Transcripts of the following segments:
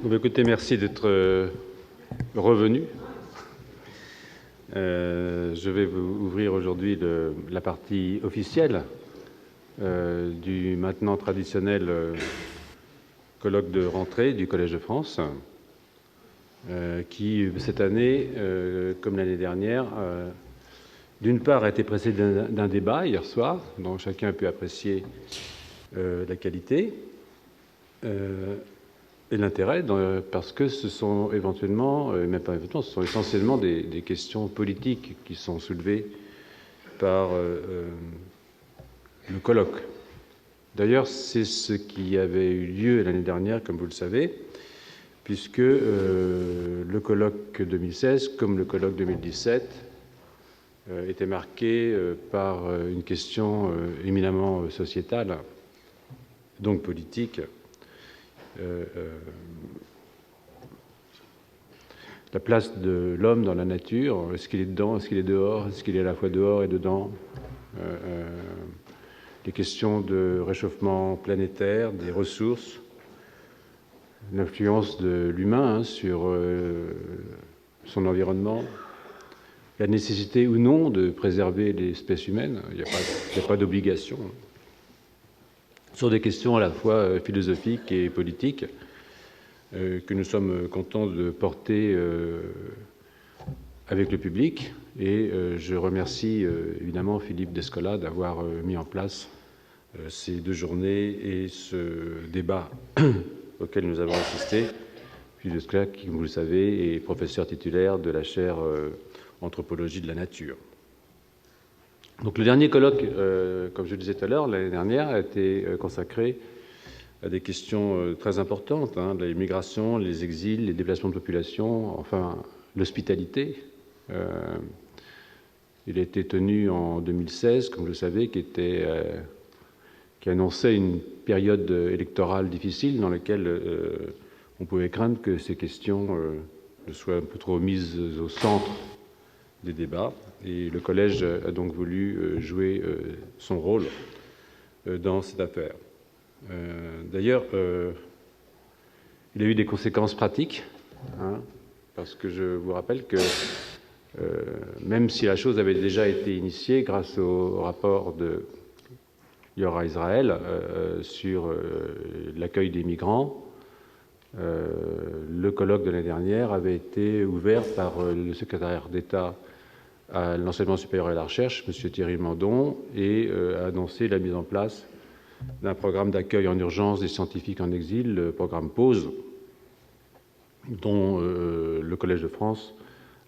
Écoutez, merci d'être revenu. Je vais vous ouvrir aujourd'hui la partie officielle du maintenant traditionnel colloque de rentrée du Collège de France, qui, cette année, comme l'année dernière, d'une part a été précédé d'un débat hier soir, dont chacun a pu apprécier la qualité et l'intérêt, parce que ce sont éventuellement, même pas éventuellement, ce sont essentiellement des questions politiques qui sont soulevées par le colloque. D'ailleurs, c'est ce qui avait eu lieu l'année dernière, comme vous le savez, puisque le colloque 2016, comme le colloque 2017, était marqué par une question éminemment sociétale, donc politique. La place de l'homme dans la nature, est-ce qu'il est dedans, est-ce qu'il est dehors, est-ce qu'il est à la fois dehors et dedans, les questions de réchauffement planétaire, des ressources, l'influence de l'humain sur son environnement, la nécessité ou non de préserver l'espèce humaine, il n'y a pas d'obligation. Sur des questions à la fois philosophiques et politiques, que nous sommes contents de porter avec le public. Et je remercie évidemment Philippe Descola d'avoir mis en place ces 2 journées et ce débat auquel nous avons assisté. Philippe Descola, qui, comme vous le savez, est professeur titulaire de la chaire Anthropologie de la nature. Donc le dernier colloque, comme je le disais tout à l'heure, l'année dernière, a été consacré à des questions très importantes, les migrations, les exils, les déplacements de population, enfin l'hospitalité. Il a été tenu en 2016, comme vous le savez, qui annonçait une période électorale difficile dans laquelle on pouvait craindre que ces questions ne soient un peu trop mises au centre des débats. Et le Collège a donc voulu jouer son rôle dans cette affaire. D'ailleurs, il a eu des conséquences pratiques, parce que je vous rappelle que même si la chose avait déjà été initiée grâce au rapport de Yora Israël sur l'accueil des migrants, le colloque de l'année dernière avait été ouvert par le secrétaire d'État à l'enseignement supérieur et à la recherche, M. Thierry Mandon, et a annoncé la mise en place d'un programme d'accueil en urgence des scientifiques en exil, le programme PAUSE, dont le Collège de France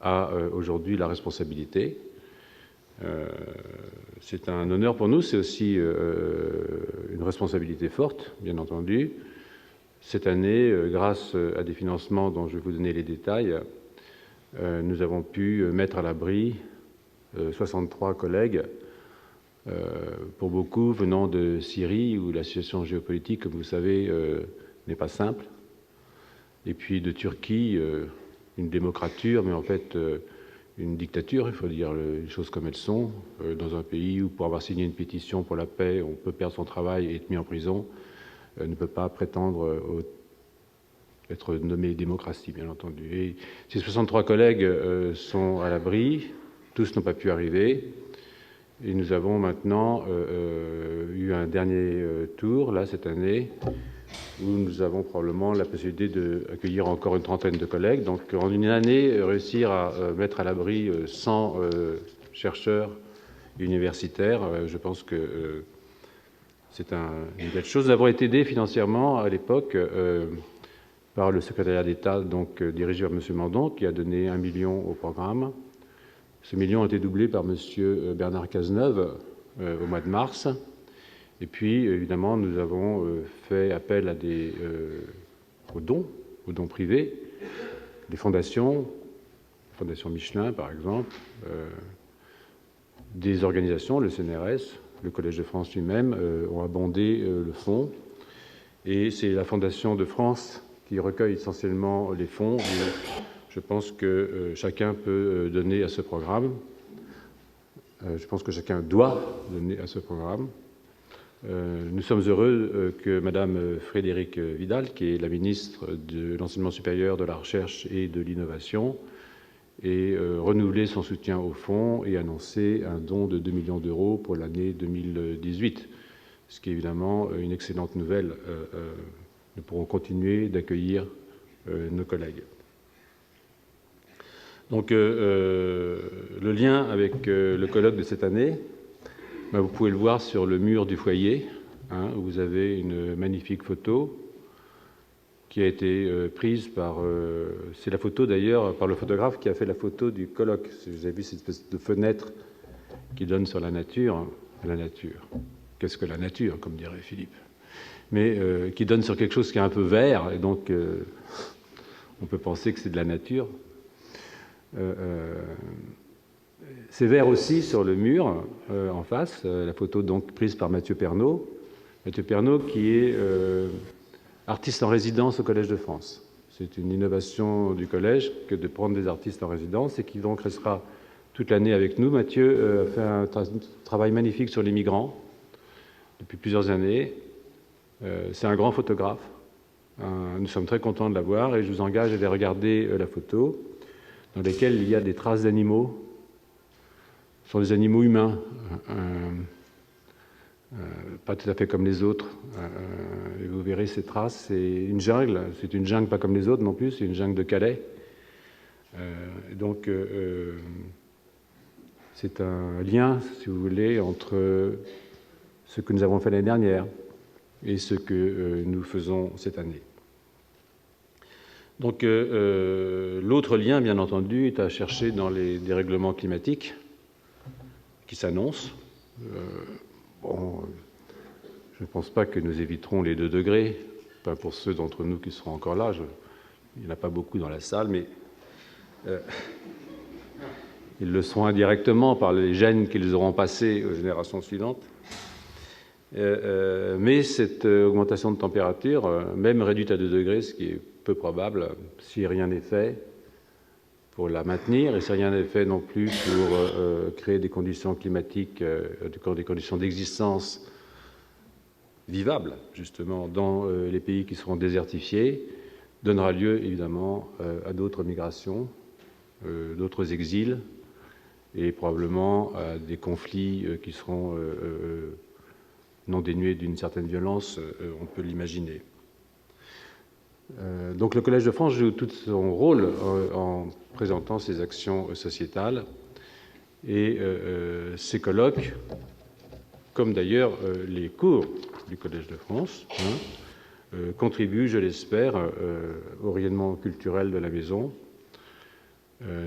a aujourd'hui la responsabilité. C'est un honneur pour nous, c'est aussi une responsabilité forte, bien entendu. Cette année, grâce à des financements dont je vais vous donner les détails, nous avons pu mettre à l'abri 63 collègues, pour beaucoup venant de Syrie, où la situation géopolitique, comme vous savez, n'est pas simple, et puis de Turquie, une démocrature, mais en fait une dictature, il faut dire les choses comme elles sont, dans un pays où, pour avoir signé une pétition pour la paix, on peut perdre son travail et être mis en prison, ne peut pas prétendre être nommé démocratie, bien entendu. Et ces 63 collègues sont à l'abri, tous n'ont pas pu arriver, et nous avons maintenant eu un dernier tour, là, cette année, où nous avons probablement la possibilité d'accueillir encore une trentaine de collègues. Donc, en une année, réussir à mettre à l'abri 100 chercheurs universitaires, je pense que c'est une belle chose. Nous avons été aidés financièrement à l'époque par le secrétariat d'État, donc dirigé par M. Mandon, qui a donné 1 million au programme. Ce million a été doublé par M. Bernard Cazeneuve au mois de mars. Et puis, évidemment, nous avons fait appel à aux dons privés, des fondations, la Fondation Michelin, par exemple, des organisations, le CNRS, le Collège de France lui-même, ont abondé le fonds. Et c'est la Fondation de France qui recueille essentiellement les fonds. Et je pense que chacun peut donner à ce programme. Je pense que chacun doit donner à ce programme. Nous sommes heureux que Madame Frédérique Vidal, qui est la ministre de l'Enseignement supérieur, de la Recherche et de l'Innovation, ait renouvelé son soutien au fonds et annoncé un don de 2 millions d'euros pour l'année 2018, ce qui est évidemment une excellente nouvelle. Nous pourrons continuer d'accueillir nos collègues. Donc, le lien avec le colloque de cette année, vous pouvez le voir sur le mur du foyer, où vous avez une magnifique photo qui a été prise par... c'est la photo d'ailleurs par le photographe qui a fait la photo du colloque. Vous avez vu cette espèce de fenêtre qui donne sur la nature. La nature. Qu'est-ce que la nature, comme dirait Philippe? Mais qui donne sur quelque chose qui est un peu vert, et donc on peut penser que c'est de la nature. C'est vert aussi sur le mur, en face, la photo donc prise par Mathieu Pernaut. Mathieu Pernaut qui est artiste en résidence au Collège de France. C'est une innovation du Collège que de prendre des artistes en résidence et qui donc restera toute l'année avec nous. Mathieu a fait un travail magnifique sur les migrants depuis plusieurs années. C'est un grand photographe. Nous sommes très contents de l'avoir et je vous engage à aller regarder la photo dans laquelle il y a des traces d'animaux. Ce sont des animaux humains, pas tout à fait comme les autres. Et vous verrez ces traces. C'est une jungle pas comme les autres non plus, c'est une jungle de Calais. Donc, c'est un lien, si vous voulez, entre ce que nous avons fait l'année dernière et ce que nous faisons cette année. Donc, l'autre lien, bien entendu, est à chercher dans les dérèglements climatiques qui s'annoncent. Bon, je ne pense pas que nous éviterons les 2 degrés, pas pour ceux d'entre nous qui seront encore là. Il n'y en a pas beaucoup dans la salle, mais ils le seront indirectement par les gènes qu'ils auront passés aux générations suivantes. Mais cette augmentation de température, même réduite à 2 degrés, ce qui est peu probable si rien n'est fait pour la maintenir, et si rien n'est fait non plus pour créer des conditions climatiques, des conditions d'existence vivables, justement, dans les pays qui seront désertifiés, donnera lieu, évidemment, à d'autres migrations, d'autres exils, et probablement à des conflits qui seront non dénués d'une certaine violence, on peut l'imaginer. Donc le Collège de France joue tout son rôle en présentant ses actions sociétales et ces colloques, comme d'ailleurs les cours du Collège de France, contribuent, je l'espère, au rayonnement culturel de la maison.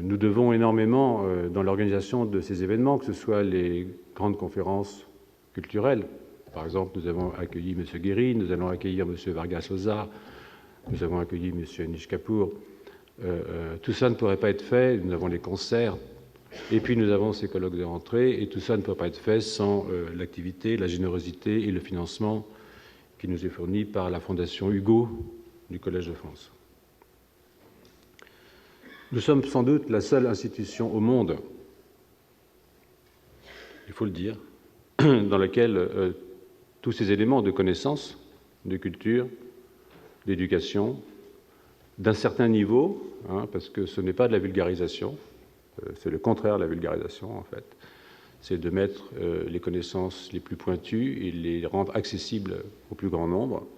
Nous devons énormément dans l'organisation de ces événements, que ce soit les grandes conférences culturelles. Par exemple, nous avons accueilli M. Guéry, nous allons accueillir M. Vargas Llosa, nous avons accueilli M. Anish Kapoor. Tout ça ne pourrait pas être fait. Nous avons les concerts, et puis nous avons ces colloques de rentrée, et tout ça ne pourrait pas être fait sans l'activité, la générosité et le financement qui nous est fourni par la Fondation Hugo du Collège de France. Nous sommes sans doute la seule institution au monde, il faut le dire, dans laquelle tous ces éléments de connaissance, de culture, d'éducation, d'un certain niveau, parce que ce n'est pas de la vulgarisation, c'est le contraire de la vulgarisation en fait, c'est de mettre les connaissances les plus pointues et les rendre accessibles au plus grand nombre,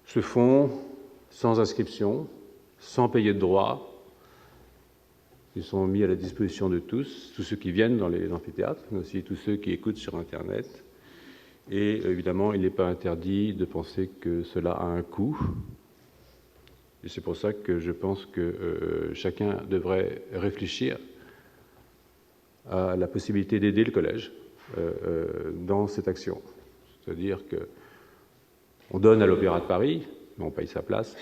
se font sans inscription, sans payer de droits. Ils sont mis à la disposition de tous ceux qui viennent dans les amphithéâtres, mais aussi tous ceux qui écoutent sur Internet. Et évidemment, il n'est pas interdit de penser que cela a un coût. Et c'est pour ça que je pense que chacun devrait réfléchir à la possibilité d'aider le collège dans cette action. C'est-à-dire qu'on donne à l'Opéra de Paris, mais on paye sa place.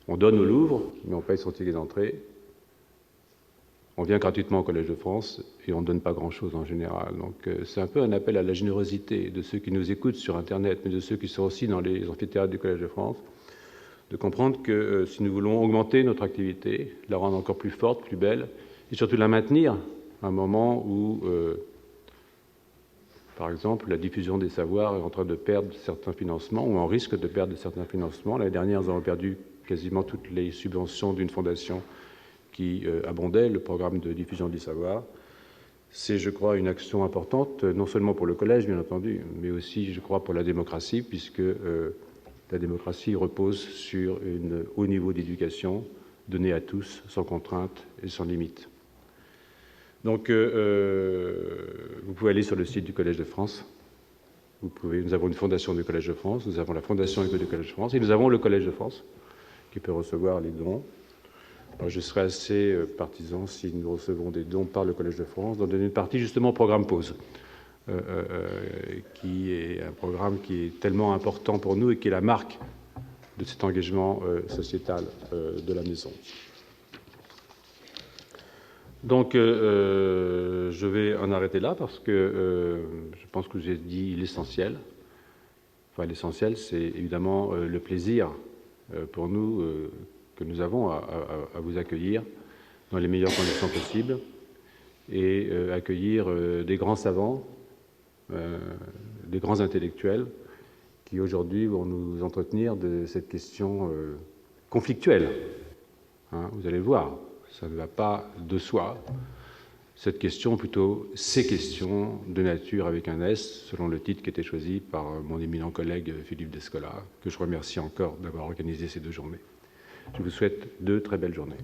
On donne au Louvre, mais on paye son ticket d'entrée. On vient gratuitement au Collège de France et on ne donne pas grand-chose en général. Donc c'est un peu un appel à la générosité de ceux qui nous écoutent sur Internet, mais de ceux qui sont aussi dans les amphithéâtres du Collège de France, de comprendre que si nous voulons augmenter notre activité, la rendre encore plus forte, plus belle, et surtout la maintenir à un moment où Par exemple, la diffusion des savoirs est en train de perdre certains financements, ou en risque de perdre certains financements. L'année dernière, nous avons perdu quasiment toutes les subventions d'une fondation qui abondait le programme de diffusion du savoir. C'est, je crois, une action importante, non seulement pour le collège, bien entendu, mais aussi, je crois, pour la démocratie, puisque la démocratie repose sur un haut niveau d'éducation donné à tous, sans contrainte et sans limite. Donc, vous pouvez aller sur le site du Collège de France. Nous avons une fondation du Collège de France, nous avons la fondation du Collège de France, et nous avons le Collège de France, qui peut recevoir les dons. Alors, je serais assez partisan, si nous recevons des dons par le Collège de France, d'en donner une partie justement au programme Pause, qui est un programme qui est tellement important pour nous et qui est la marque de cet engagement sociétal de la maison. Donc, je vais en arrêter là parce que je pense que j'ai dit l'essentiel. Enfin, l'essentiel, c'est évidemment le plaisir pour nous que nous avons à vous accueillir dans les meilleures conditions possibles et accueillir des grands savants, des grands intellectuels qui aujourd'hui vont nous entretenir de cette question conflictuelle. Hein, vous allez le voir, ça ne va pas de soi. Cette question, plutôt ces questions de nature avec un S, selon le titre qui était choisi par mon éminent collègue Philippe Descola, que je remercie encore d'avoir organisé ces 2 journées. Je vous souhaite 2 très belles journées.